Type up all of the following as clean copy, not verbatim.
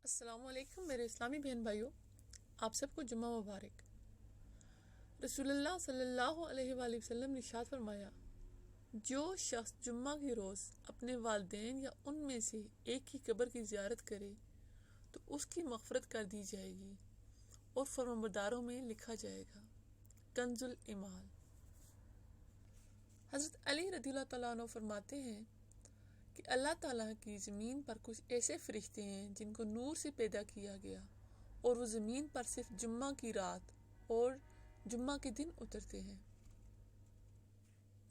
السلام علیکم میرے اسلامی بہن بھائیوں، آپ سب کو جمعہ مبارک۔ رسول اللہ صلی اللہ علیہ وآلہ وسلم نے ارشاد فرمایا، جو شخص جمعہ کے روز اپنے والدین یا ان میں سے ایک کی قبر کی زیارت کرے تو اس کی مغفرت کر دی جائے گی اور فرمانبرداروں میں لکھا جائے گا۔ کنز الایمان۔ حضرت علی رضی اللہ تعالیٰ عنہ فرماتے ہیں کہ اللہ تعالیٰ کی زمین پر کچھ ایسے فرشتے ہیں جن کو نور سے پیدا کیا گیا اور وہ زمین پر صرف جمعہ کی رات اور جمعہ کے دن اترتے ہیں۔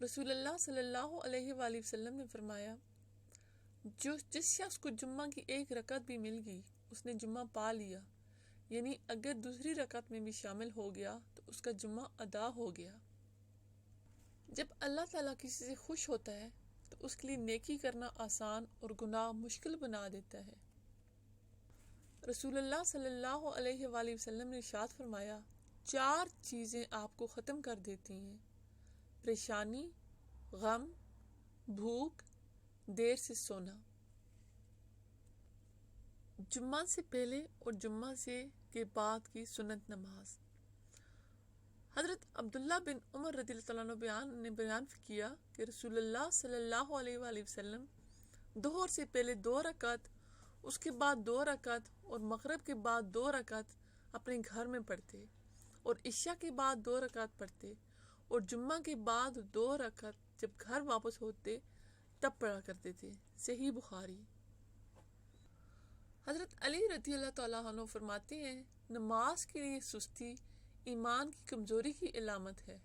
رسول اللہ صلی اللہ علیہ وآلہ وسلم نے فرمایا، جس شخص کو جمعہ کی ایک رکعت بھی مل گئی اس نے جمعہ پا لیا، یعنی اگر دوسری رکعت میں بھی شامل ہو گیا تو اس کا جمعہ ادا ہو گیا۔ جب اللہ تعالیٰ کسی سے خوش ہوتا ہے تو اس کے لیے نیکی کرنا آسان اور گناہ مشکل بنا دیتا ہے۔ رسول اللہ صلی اللہ علیہ وآلہ وسلم نے ارشاد فرمایا، 4 چیزیں آپ کو ختم کر دیتی ہیں: پریشانی، غم، بھوک، دیر سے سونا۔ جمعہ سے پہلے اور جمعہ کے بعد کی سنت نماز۔ حضرت عبداللہ بن عمر رضی اللہ تعالیٰ عنہ نے بیان کیا کہ رسول اللہ صلی اللہ علیہ وآلہ وسلم ظہر سے پہلے 2 رکعت، اس کے بعد 2 رکعت اور مغرب کے بعد 2 رکعت اپنے گھر میں پڑھتے اور عشاء کے بعد 2 رکعت پڑھتے اور جمعہ کے بعد 2 رکعت جب گھر واپس ہوتے تب پڑھا کرتے تھے۔ صحیح بخاری۔ حضرت علی رضی اللہ تعالیٰ عنہ فرماتے ہیں، نماز کے لیے سستی ایمان کی کمزوری کی علامت ہے۔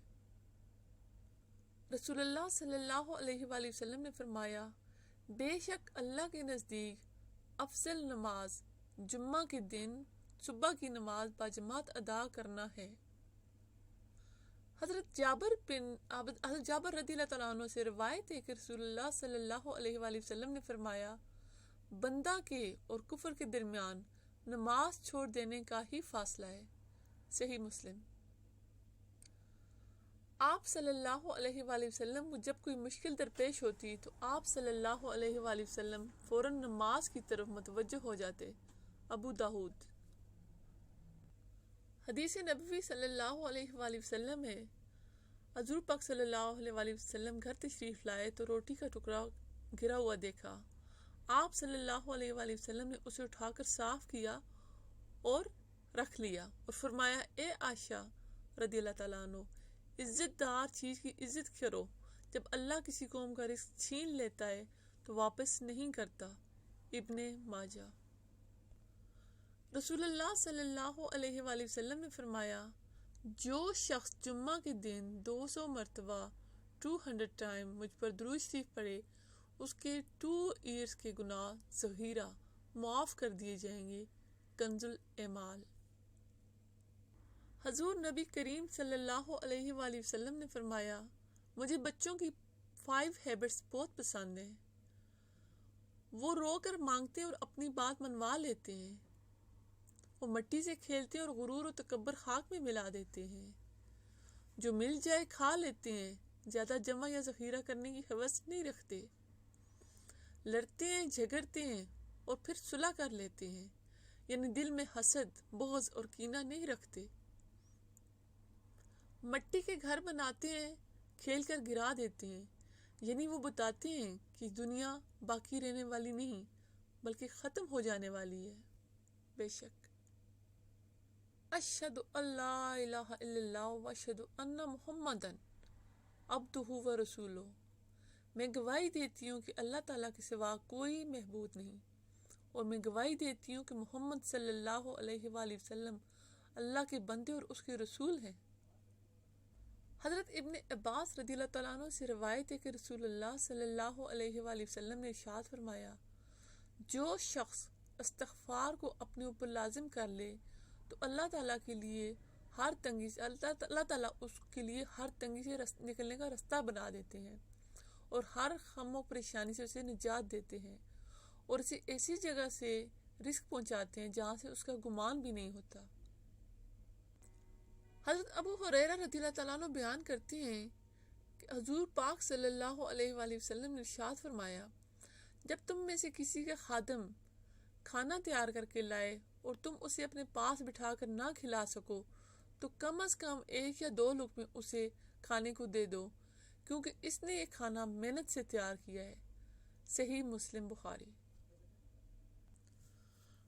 رسول اللہ صلی اللہ علیہ وآلہ وسلم نے فرمایا، بے شک اللہ کے نزدیک افضل نماز جمعہ کے دن صبح کی نماز باجماعت ادا کرنا ہے۔ حضرت جابر رضی اللہ تعالیٰ عنہ سے روایت ہے کہ رسول اللہ صلی اللہ علیہ وآلہ وسلم نے فرمایا، بندہ کے اور کفر کے درمیان نماز چھوڑ دینے کا ہی فاصلہ ہے۔ صحیح مسلم۔ آپ صلی اللہ علیہ وآلہ وسلم کو جب کوئی مشکل درپیش ہوتی تو آپ صلی اللہ علیہ وآلہ وسلم فوراً نماز کی طرف متوجہ ہو جاتے۔ ابو داؤد۔ حدیث نبوی صلی اللہ علیہ وآلہ وسلم ہے، حضور پاک صلی اللہ علیہ وآلہ وسلم گھر تشریف لائے تو روٹی کا ٹکڑا گرا ہوا دیکھا۔ آپ صلی اللہ علیہ وآلہ وسلم نے اسے اٹھا کر صاف کیا اور رکھ لیا اور فرمایا، اے عائشہ رضی اللہ تعالیٰ عنہ، عزت دار چیز کی عزت کرو۔ جب اللہ کسی قوم کا رزق چھین لیتا ہے تو واپس نہیں کرتا۔ ابن ماجہ۔ رسول اللہ صلی اللہ علیہ وآلہ وسلم نے فرمایا، جو شخص جمعہ کے دن 200 مرتبہ 200 ٹائم مجھ پر درود شریف پڑھے اس کے 2 ایئرز کے گناہ ذخیرہ معاف کر دیے جائیں گے۔ کنز الایمان۔ حضور نبی کریم صلی اللہ علیہ وآلہ وسلم نے فرمایا، مجھے بچوں کی 5 ہیبٹس بہت پسند ہیں۔ وہ رو کر مانگتے ہیں اور اپنی بات منوا لیتے ہیں۔ وہ مٹی سے کھیلتے ہیں اور غرور و تکبر خاک میں ملا دیتے ہیں۔ جو مل جائے کھا لیتے ہیں، زیادہ جمع یا ذخیرہ کرنے کی ہوس نہیں رکھتے۔ لڑتے ہیں، جھگڑتے ہیں اور پھر صلح کر لیتے ہیں، یعنی دل میں حسد، بغض اور کینہ نہیں رکھتے۔ مٹی کے گھر بناتے ہیں، کھیل کر گرا دیتے ہیں، یعنی وہ بتاتے ہیں کہ دنیا باقی رہنے والی نہیں بلکہ ختم ہو جانے والی ہے۔ بے شک اشہد ان لا الہ الا اللہ واشہد ان محمدًا عبدہ ورسولہ، میں گواہی دیتی ہوں کہ اللہ تعالیٰ کے سوا کوئی معبود نہیں، اور میں گواہی دیتی ہوں کہ محمد صلی اللہ علیہ وآلہ وسلم اللہ کے بندے اور اس کے رسول ہیں۔ حضرت ابن عباس رضی اللہ تعالیٰ عنہ سے روایت ہے کہ رسول اللہ صلی اللہ علیہ وآلہ وسلم نے ارشاد فرمایا، جو شخص استغفار کو اپنے اوپر لازم کر لے تو اللہ تعالیٰ کے لیے اللہ تعالیٰ اس کے لیے ہر تنگی سے نکلنے کا رستہ بنا دیتے ہیں اور ہر غم و پریشانی سے اسے نجات دیتے ہیں اور اسے ایسی جگہ سے رزق پہنچاتے ہیں جہاں سے اس کا گمان بھی نہیں ہوتا۔ حضرت ابو ہریرہ رضی اللہ تعالیٰ عنہ بیان کرتے ہیں کہ حضور پاک صلی اللہ علیہ وآلہ وسلم نے ارشاد فرمایا، جب تم میں سے کسی کا خادم کھانا تیار کر کے لائے اور تم اسے اپنے پاس بٹھا کر نہ کھلا سکو تو کم از کم 1 یا 2 لقمے اسے کھانے کو دے دو، کیونکہ اس نے یہ کھانا محنت سے تیار کیا ہے۔ صحیح مسلم بخاری۔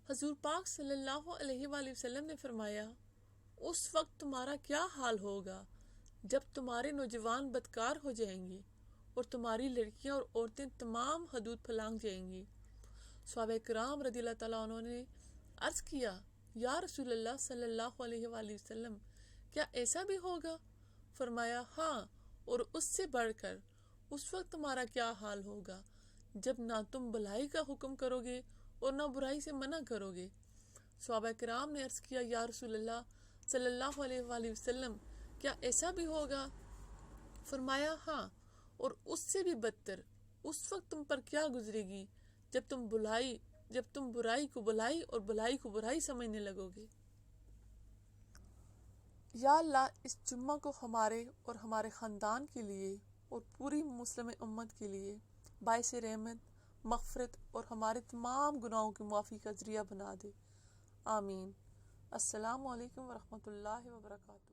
حضور پاک صلی اللہ علیہ وآلہ وسلم نے فرمایا، اس وقت تمہارا کیا حال ہوگا جب تمہارے نوجوان بدکار ہو جائیں گے اور تمہاری لڑکیاں اور عورتیں تمام حدود پھلانگ جائیں گی۔ صحابہ کرام رضی اللہ تعالیٰ عنہ نے عرض کیا، یا رسول اللہ صلی اللہ علیہ وآلہ وسلم، کیا ایسا بھی ہوگا؟ فرمایا، ہاں، اور اس سے بڑھ کر۔ اس وقت تمہارا کیا حال ہوگا جب نہ تم بھلائی کا حکم کرو گے اور نہ برائی سے منع کرو گے۔ صحابہ کرام نے عرض کیا، یا رسول اللہ صلی اللہ علیہ وآلہ وسلم، کیا ایسا بھی ہوگا؟ فرمایا، ہاں، اور اس سے بھی بدتر۔ اس وقت تم پر کیا گزرے گی جب تم برائی کو بھلائی اور بھلائی کو برائی سمجھنے لگو گے۔ یا اللہ، اس جمعہ کو ہمارے اور ہمارے خاندان کے لیے اور پوری مسلم امت کے لیے باعث رحمت، مغفرت اور ہمارے تمام گناہوں کی معافی کا ذریعہ بنا دے، آمین۔ السلام علیکم ورحمۃ اللہ وبرکاتہ۔